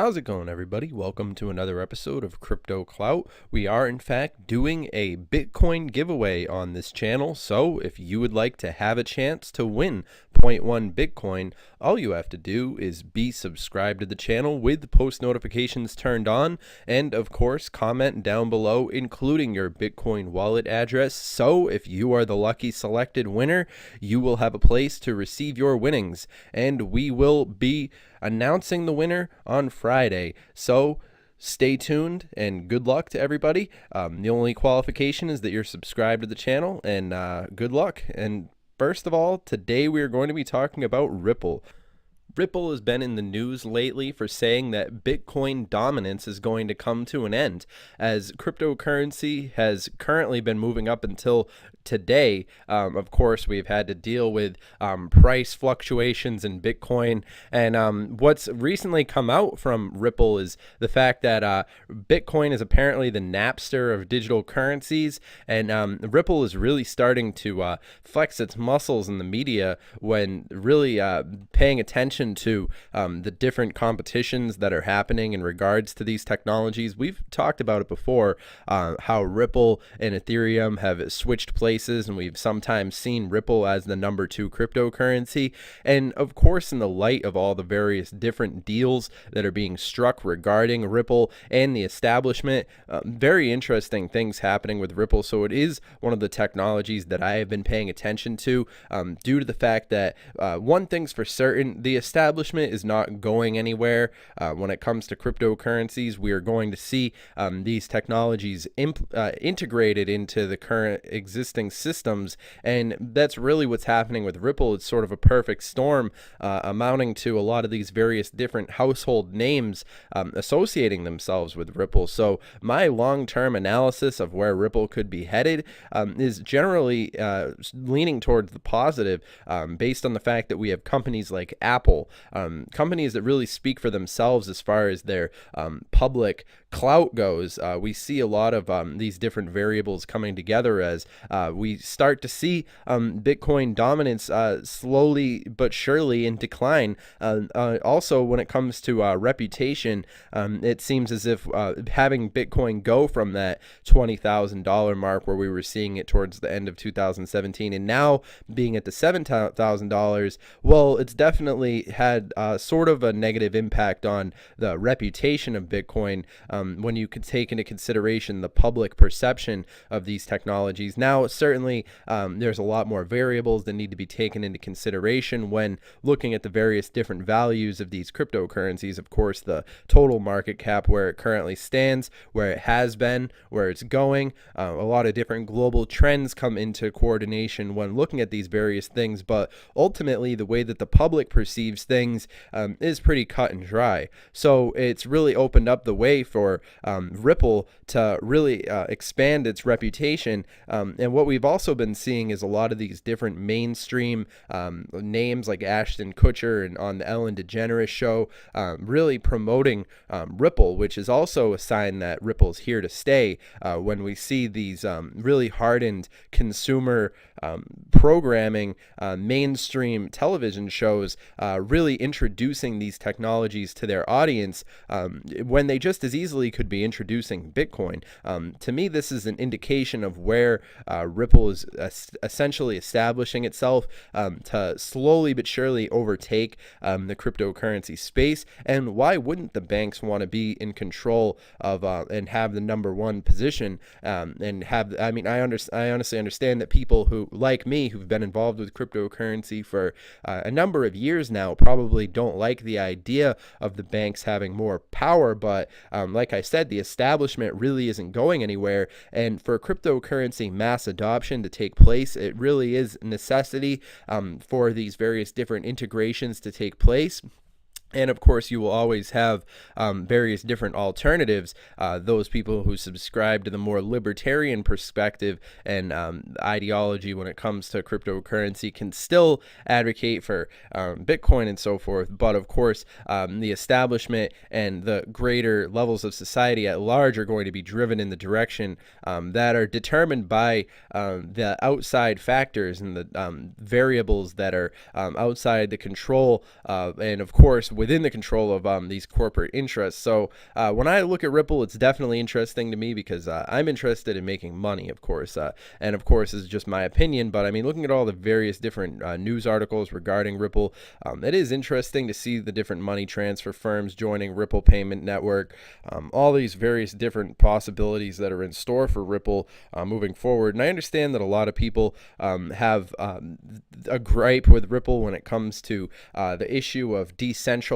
How's it going, everybody? Welcome to another episode of Crypto Clout. We are, in fact, doing a Bitcoin giveaway on this channel. So if you would like to have a chance to win zero point 0.1 Bitcoin, all you have to do is be subscribed to the channel with post notifications turned on. And of course, comment down below, including your Bitcoin wallet address. So if you are the lucky selected winner, you will have a place to receive your winnings. And we will be announcing the winner on Friday. So stay tuned and good luck to everybody. The only qualification is that you're subscribed to the channel, and good luck. And first of all, today we are going to be talking about Ripple. Ripple has been in the news lately for saying that Bitcoin dominance is going to come to an end, as cryptocurrency has currently been moving up until today. Of course, we've had to deal with price fluctuations in Bitcoin, and what's recently come out from Ripple is the fact that Bitcoin is apparently the Napster of digital currencies, and Ripple is really starting to flex its muscles in the media when really paying attention to the different competitions that are happening in regards to these technologies. We've talked about it before, how Ripple and Ethereum have switched places, and we've sometimes seen Ripple as the number 2 cryptocurrency. And of course, in the light of all the various different deals that are being struck regarding Ripple and the establishment, very interesting things happening with Ripple. So it is one of the technologies that I have been paying attention to, due to the fact that one thing's for certain: the establishment is not going anywhere. When it comes to cryptocurrencies, we are going to see these technologies integrated into the current existing systems, and that's really what's happening with Ripple. It's sort of a perfect storm, amounting to a lot of these various different household names associating themselves with Ripple. So my long-term analysis of where Ripple could be headed is generally leaning towards the positive, based on the fact that we have companies like Apple, companies that really speak for themselves as far as their public clout goes. We see a lot of these different variables coming together as we start to see Bitcoin dominance slowly but surely in decline. Also, when it comes to reputation, it seems as if having Bitcoin go from that $20,000 mark, where we were seeing it towards the end of 2017, and now being at the $7,000, well, it's definitely had sort of a negative impact on the reputation of Bitcoin, when you could take into consideration the public perception of these technologies. Now, certainly, there's a lot more variables that need to be taken into consideration when looking at the various different values of these cryptocurrencies. Of course, the total market cap, where it currently stands, where it has been, where it's going. A lot of different global trends come into coordination when looking at these various things, but ultimately, the way that the public perceives things is pretty cut and dry. So it's really opened up the way for Ripple to really expand its reputation. And what we've also been seeing is a lot of these different mainstream names like Ashton Kutcher and on the Ellen DeGeneres show really promoting Ripple, which is also a sign that Ripple's here to stay. When we see these really hardened consumer programming, mainstream television shows really introducing these technologies to their audience, when they just as easily could be introducing Bitcoin. To me, this is an indication of where Ripple is essentially establishing itself to slowly but surely overtake the cryptocurrency space. And why wouldn't the banks want to be in control of and have the number 1 position, and have, I mean, I honestly understand that people who, like me, who've been involved with cryptocurrency for a number of years now, probably don't like the idea of the banks having more power. But like I said, the establishment really isn't going anywhere, and for cryptocurrency mass adoption to take place, it really is a necessity for these various different integrations to take place. And of course, you will always have various different alternatives. Those people who subscribe to the more libertarian perspective and ideology when it comes to cryptocurrency can still advocate for Bitcoin and so forth. But of course, the establishment and the greater levels of society at large are going to be driven in the direction that are determined by the outside factors and the variables that are outside the control. And of course, within the control of these corporate interests. So when I look at Ripple, it's definitely interesting to me because I'm interested in making money, of course, and of course, this is just my opinion. But I mean, looking at all the various different news articles regarding Ripple, it is interesting to see the different money transfer firms joining Ripple Payment Network, all these various different possibilities that are in store for Ripple moving forward. And I understand that a lot of people have a gripe with Ripple when it comes to the issue of decentralized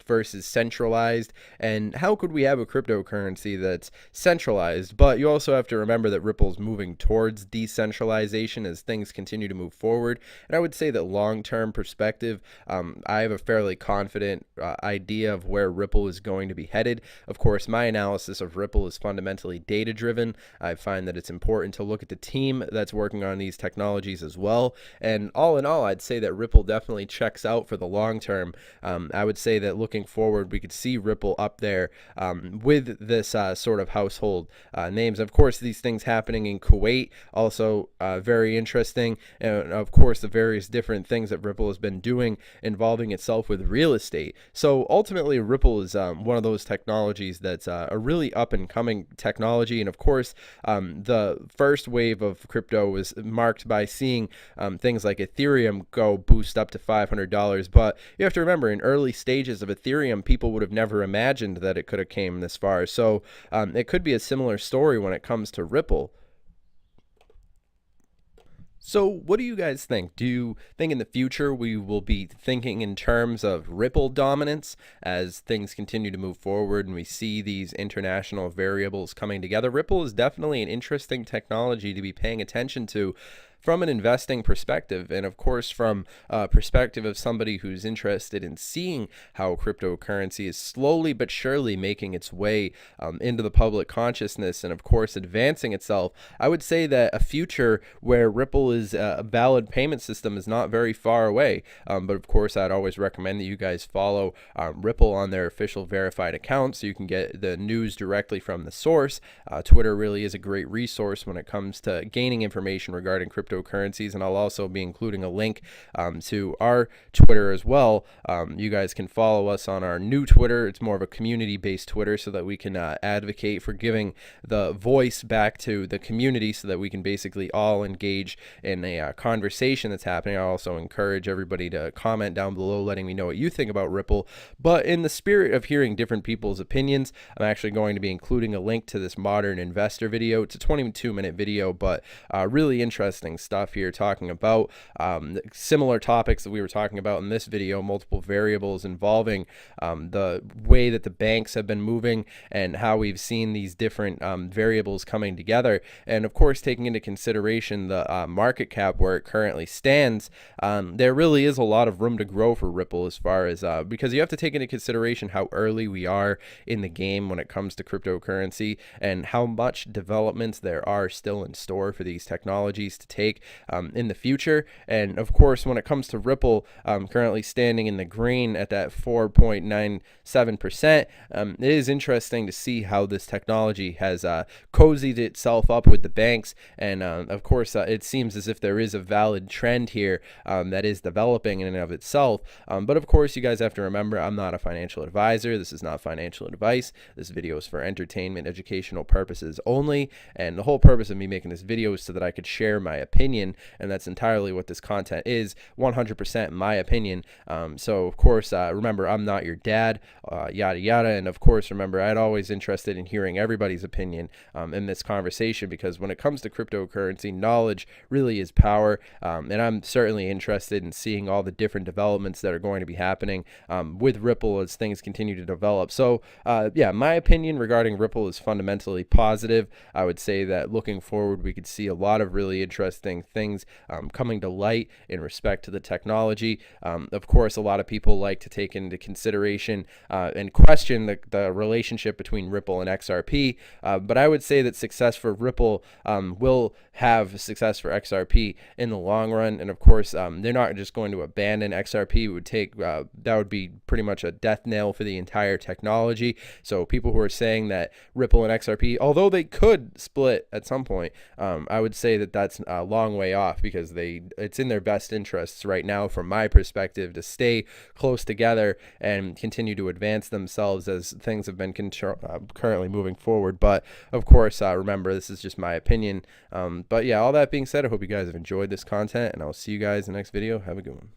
versus centralized, and how could we have a cryptocurrency that's centralized? But you also have to remember that Ripple's moving towards decentralization as things continue to move forward. And I would say that long-term perspective, I have a fairly confident idea of where Ripple is going to be headed. Of course, my analysis of Ripple is fundamentally data-driven. I find that it's important to look at the team that's working on these technologies as well. And all in all, I'd say that Ripple definitely checks out for the long term. I would say that looking forward, we could see Ripple up there with this sort of household names. Of course, these things happening in Kuwait, also very interesting. And of course, the various different things that Ripple has been doing involving itself with real estate. So ultimately, Ripple is one of those technologies that's a really up and coming technology. And of course, the first wave of crypto was marked by seeing things like Ethereum go boost up to $500. But you have to remember, in early stages of Ethereum, people would have never imagined that it could have came this far. So it could be a similar story when it comes to Ripple. So what do you guys think? Do you think in the future we will be thinking in terms of Ripple dominance as things continue to move forward and we see these international variables coming together? Ripple is definitely an interesting technology to be paying attention to from an investing perspective, and of course from a perspective of somebody who's interested in seeing how cryptocurrency is slowly but surely making its way into the public consciousness and of course advancing itself. I would say that a future where Ripple is a valid payment system is not very far away, but of course I'd always recommend that you guys follow Ripple on their official verified account so you can get the news directly from the source. Twitter really is a great resource when it comes to gaining information regarding cryptocurrencies, and I'll also be including a link to our Twitter as well. You guys can follow us on our new Twitter. It's more of a community-based Twitter so that we can advocate for giving the voice back to the community so that we can basically all engage in a conversation that's happening. I also encourage everybody to comment down below letting me know what you think about Ripple. But in the spirit of hearing different people's opinions, I'm actually going to be including a link to this Modern Investor video. It's a 22-minute video, but really interesting stuff here, talking about similar topics that we were talking about in this video, multiple variables involving the way that the banks have been moving and how we've seen these different variables coming together. And of course, taking into consideration the market cap where it currently stands, there really is a lot of room to grow for Ripple as far as because you have to take into consideration how early we are in the game when it comes to cryptocurrency and how much developments there are still in store for these technologies to take in the future. And of course, when it comes to Ripple, currently standing in the green at that 4.97%, it is interesting to see how this technology has cozied itself up with the banks. And of course, it seems as if there is a valid trend here that is developing in and of itself. But of course, you guys have to remember, I'm not a financial advisor. This is not financial advice. This video is for entertainment, educational purposes only. And the whole purpose of me making this video is so that I could share my opinion, and that's entirely what this content is, 100% my opinion. So of course, remember, I'm not your dad, yada yada. And of course, remember, I'd always interested in hearing everybody's opinion in this conversation, because when it comes to cryptocurrency, knowledge really is power. And I'm certainly interested in seeing all the different developments that are going to be happening with Ripple as things continue to develop. So yeah, my opinion regarding Ripple is fundamentally positive. I would say that looking forward, we could see a lot of really interesting things coming to light in respect to the technology. Of course, a lot of people like to take into consideration and question the relationship between Ripple and XRP, but I would say that success for Ripple will have success for XRP in the long run. And of course, they're not just going to abandon XRP. It would take that would be pretty much a death knell for the entire technology. So people who are saying that Ripple and XRP, although they could split at some point, I would say that that's long long way off, because it's in their best interests right now, from my perspective, to stay close together and continue to advance themselves as things have been currently moving forward. But of course, remember, this is just my opinion. But yeah, all that being said, I hope you guys have enjoyed this content, and I'll see you guys in the next video. Have a good one.